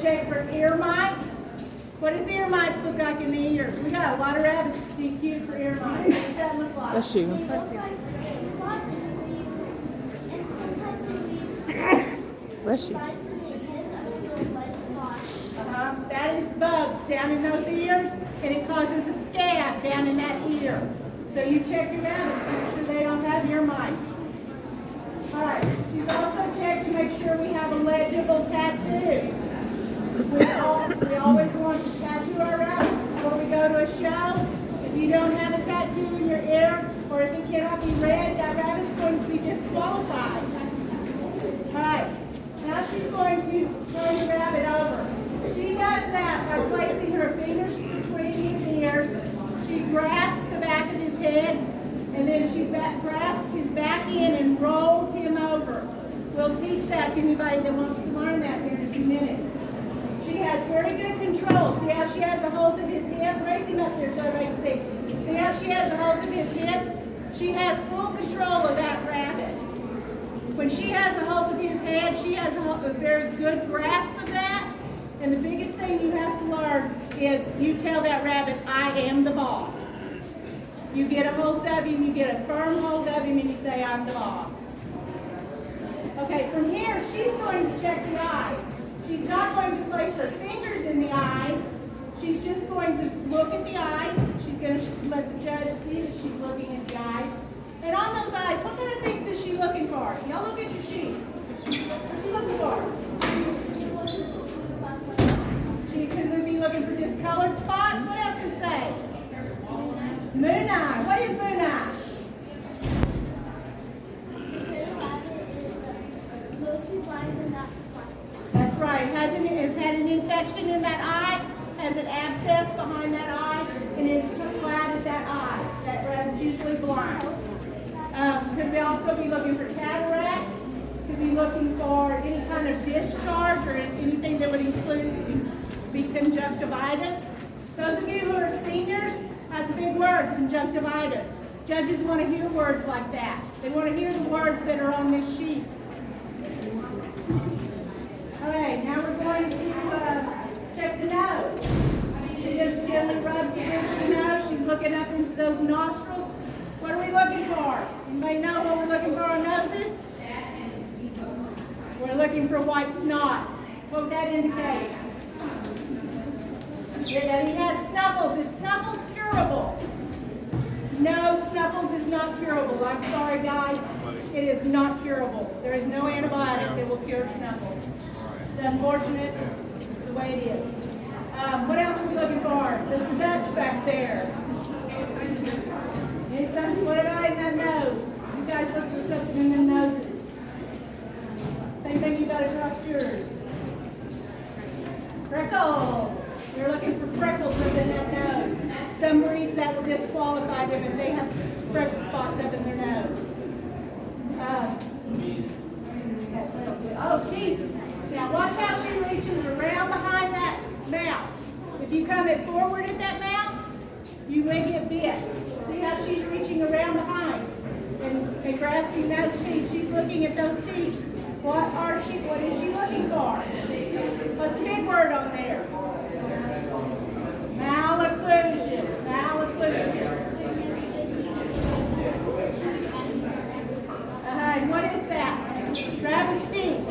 to check for ear mites. What does ear mites look like in the ears? We got a lot of rabbits to be cute for ear mites. What does that look like? Bless you. Bless you. Bless you. That is bugs down in those ears, and it causes a scab down in that ear. So you check your rabbits to make sure they don't have ear mites. All right, she's also checked to make sure we have a legible tattoo. We always want to tattoo our rabbits before we go to a show. If you don't have a tattoo in your ear, or if it cannot be read, that rabbit's going to be disqualified. All right, now she's going to turn the rabbit over. She does that by placing her fingers between his ears. She grasps the back of his head, and then she grasps his back end and rolls him over. We'll teach that to anybody that wants to learn that here in a few minutes. She has very good control. See how she has a hold of his hip? Raise him up here so everybody can see. See how she has a hold of his hips? She has full control of that rabbit. When she has a hold of his head, she has a very good grasp of that. And the biggest thing you have to learn is you tell that rabbit, I am the boss. You get a hold of him, you get a firm hold of him, and you say, I'm the boss. Okay, from here, she's going to check the eyes. She's not going to place her fingers in the eyes. She's just going to look at the eyes. She's going to let the judge see that she's looking at the eyes. And on those eyes, what kind of things is she looking for? Y'all look at your sheet. What's she looking for? She could be looking for discolored spots. What else did it say? Moon eye. What is moon eye? That's right. Has had an infection in that eye, has an abscess behind that eye, and it's clouded that eye. That rabbit's usually blind. Could we also be looking for cataracts? Could be looking for any kind of discharge or anything that would include be conjunctivitis. Those of you who are seniors, that's a big word, conjunctivitis. Judges want to hear words like that. They want to hear the words that are on this sheet. Okay, now we're going to check the nose. She just gently rubs the bridge of the nose. She's looking up into those nostrils. What are we looking for? Anybody know what we're looking for on noses? We're looking for white snot. What would that indicate? That he has snuffles. Is snuffles curable? No, snuffles is not curable. I'm sorry, guys. It is not curable. There is no antibiotic that will cure snuffles. It's unfortunate. It's the way it is. What else are we looking for? There's the Dutch back there. What about in that nose? You guys look for something in their noses. Same thing you got across yours. Freckles. You're looking for freckles within that nose. Some breeds that will disqualify them if they have freckle spots up in their nose. Oh, teeth. Now watch how she reaches around behind that mouth. If you come it forward at that mouth, you may get bit. See how she's reaching around behind and grasping those teeth. She's looking at those teeth. What is she looking for? What's the big word on there? Malocclusion. Malocclusion. What is that? Rabbit's teeth.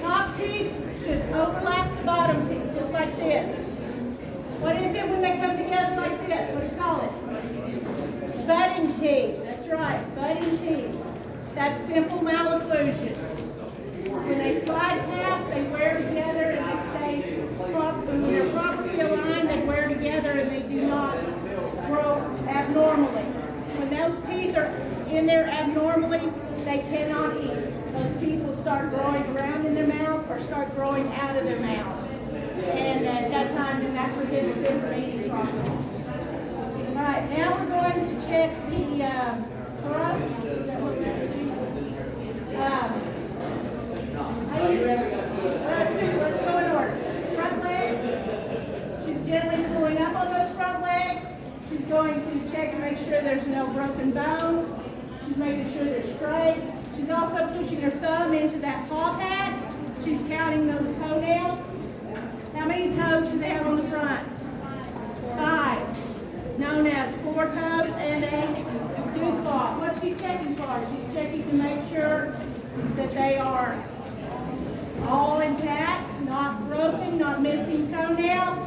Top teeth should overlap the bottom teeth, just like this. What is it when they come together like this? What do you call it? Budding teeth. That's right, budding teeth. That's simple malocclusion. When they slide past, they wear together and they stay when they're properly aligned, they wear together and they do not grow abnormally. When those teeth are in there abnormally, they cannot eat. Those teeth will start growing around in their mouth or start growing out of their mouths. And at that time, then that prohibits them from eating properly. All right, now we're going to check the throat. Is that what we're going to do? Let's go in order. Front legs. She's gently pulling up on those front legs. She's going to check and make sure there's no broken bones. She's making sure they're straight. She's also pushing her thumb into that paw pad. She's counting those toenails. she checking for? She's checking to make sure that they are all intact, not broken, not missing toenails.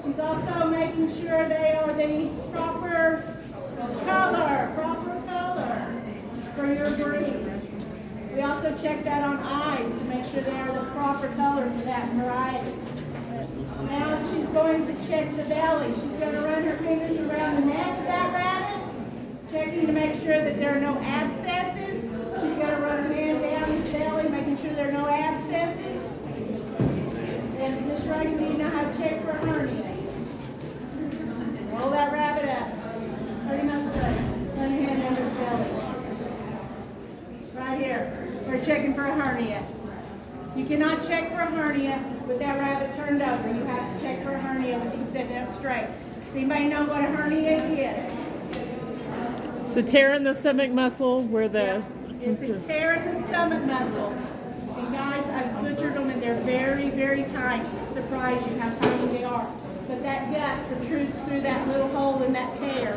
She's also making sure they are the proper color for your breed. We also check that on eyes to make sure they are the proper color for that variety. Now she's going to check the belly. She's going to run her fingers around the neck of that rabbit, checking to make sure that there are no abscesses. She's going to run her hand down his belly, making sure there are no abscesses. And Miss Wrighty, do you know how to check for a hernia? Roll that rabbit up. Pretty much good. Run your hand under his belly. Right here. We're checking for a hernia. You cannot check for a hernia with that rabbit turned over. You have to check for a hernia with him sitting up straight. Does anybody know what a hernia is? It's a tear in the stomach muscle where the... It's a tear in the stomach muscle. And guys, I've butchered them and they're very, very tiny. It surprises you how tiny they are. But that gut protrudes through that little hole in that tear.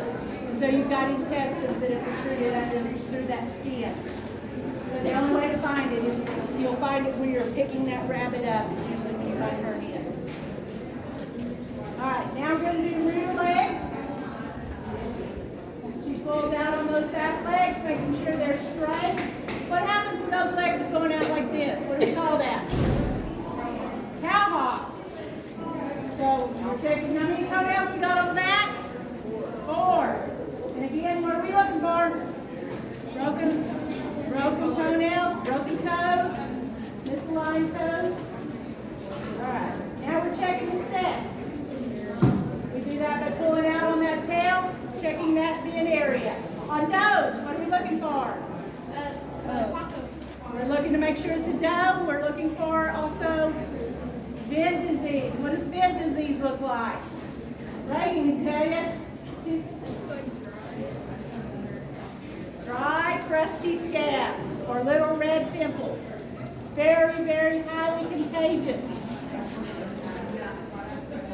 And so you've got intestines that have protruded through that skin. But the only way to find it is you'll find it when you're picking that rabbit up. It's usually when you find hernias. All right, now we're going to do rear legs. She pulls out on those back legs, making sure they're straight. What happens when those legs are going out like this? What do we call that? Cow hop. So we're checking how many toenails we got on the back? 4. And again, what are we looking for? Broken toenails, broken toes, misaligned toes. All right, now we're checking the steps. We do that by pulling out on that tail, checking that thin area. On does, what are we looking for? We're looking to make sure it's a doe. We're looking for also vid disease. What does vid disease look like? Reagan can tell you. Dry, crusty scabs or little red pimples. Very, very highly contagious.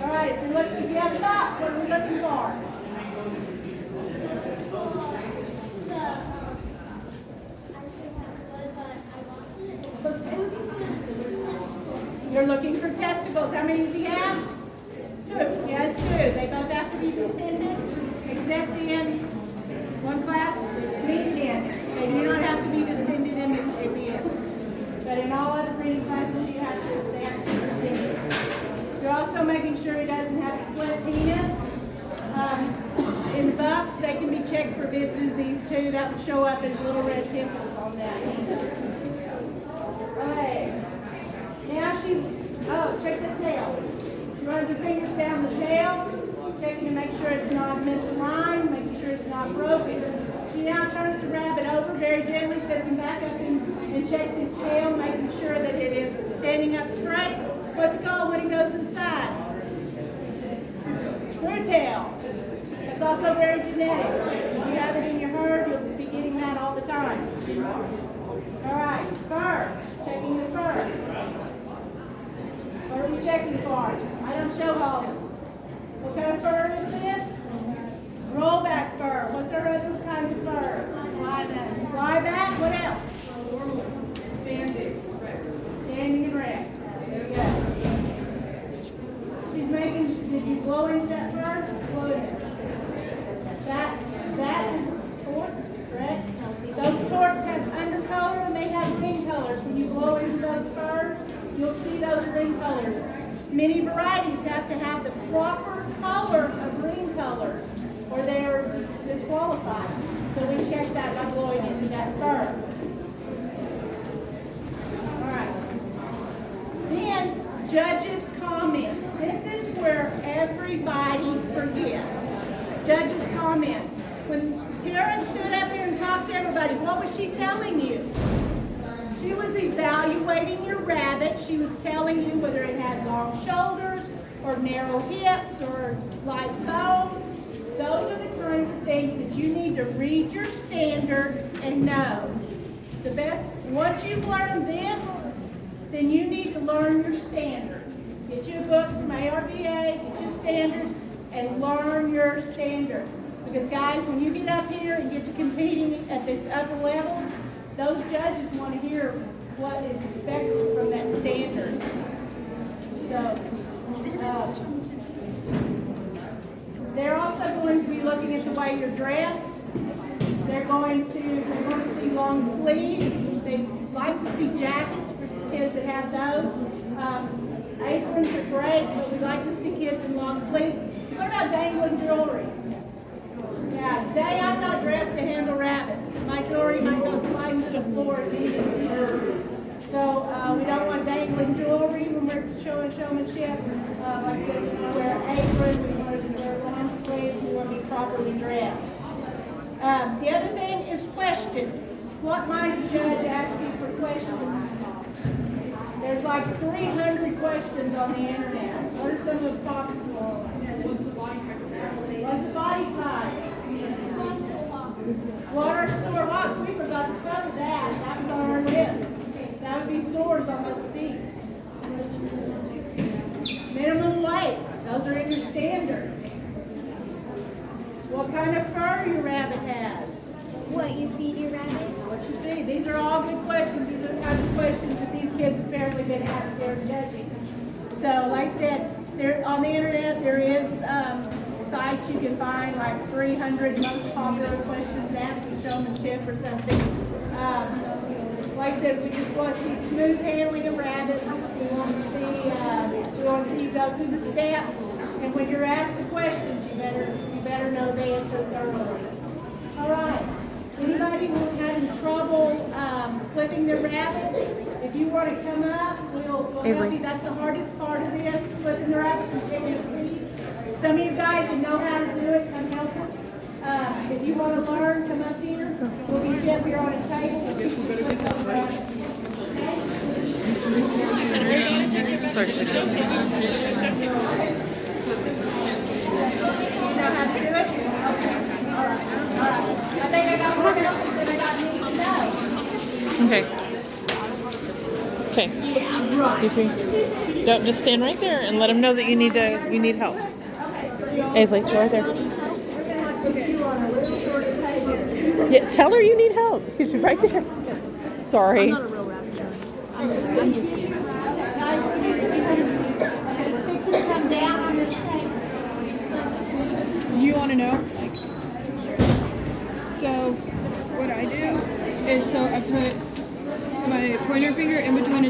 All right, if you have it up, what are we looking for? You're looking for testicles. How many does he have? 2. He has 2. They both have to be distended, except in one class, meat hens. They do not have to be distended in the hens. But in all other breeding classes, they have to be distended. You're also making sure he doesn't have a split penis. In the bucks, they can be checked for vid disease too. That would show up as little red pimples on that. Okay. Now check the tail. She runs her fingers down the tail, checking to make sure it's not misaligned, making sure it's not broken. She now turns the rabbit over very gently, sets him back up and checks his tail, making sure that it is standing up straight. What's it called when it goes to the side? Screw tail. That's also very genetic. If you have it in your herd, you'll be getting that all the time. All right, fur. Checking the fur. What are we checking for? I don't show all this. What kind of fur is this? Rollback fur. What's our other kind of fur? Flyback. Flyback. What else? Standing. Standing and rex. There we go. She's making. Did you blow into that fur? Blow it. That is torque, correct? Those torques have undercolor and they have ring colors. When you blow into those furs, you'll see those ring colors. Many varieties have to have the proper color of ring colors or they are disqualified. So we check that by blowing into that fur. All right. Then, judges' comments. This is where everybody forgets. Judges' comments. When Tara stood up here and talked to everybody, what was she telling you? She was evaluating your rabbit. She was telling you whether it had long shoulders or narrow hips or light bone. Those are the kinds of things that you need to read your standard and know. The best, once you've learned this, then you need to learn your standard. Get you a book from ARBA, get your standards, and learn your standard. Because guys, when you get up here and get to competing at this upper level, those judges want to hear what is expected from that standard. So, they're also going to be looking at the way you're dressed. They want to see long sleeves. They like to see jackets for kids that have those. Aprons are great, but we like to see kids in long sleeves. What about dangling jewelry? Yeah, today I'm not dressed to handle rabbits. My jewelry might go sliding to the floor immediately. So we don't want dangling jewelry when we're showing showmanship. Like I said, we want to wear an apron, we want to wear long sleeves, we want to be properly dressed. The other thing is questions. What might a judge ask you for questions? There's like 300 questions on the internet. What are some of the popular ones? What's the body type? What are sore walks? We forgot to cover that. That was on our list. That would be sores on those feet. Minimum weights. Those are in your standards. What kind of fur your rabbit has? What you feed your rabbit? What you feed. These are all good questions. These are the kinds of questions that these kids apparently been asked there judging. So, like I said, there on the internet there is sites you can find like 300 most popular questions asked for showmanship or something. Like I said, we just want to see smooth handling of rabbits. We want to see you go through the steps. And when you're asked the questions, you better know the answer thoroughly. All right. Anybody who having trouble clipping their rabbits, if you want to come up, we'll help you. That's the hardest part of this, clipping the rabbits and checking the teeth. Some of you guys that know how to do it, come help us. If you want to learn, come up here. We'll get you up here on a table. Sorry. You know how to do it? Okay. All right. I think I got more help than I got need to know. Okay. Yeah, right. You three. Don't just stand right there and let them know that you need help. Aisley, go right there. We're going to have to put you on a little shorter table. Yeah, tell her you need help. She's right there. Sorry. I'm not a real rabbit. I'm just kidding. Guys, fix it to come down on this table. You want to know? So what I do is I put my pointer finger in between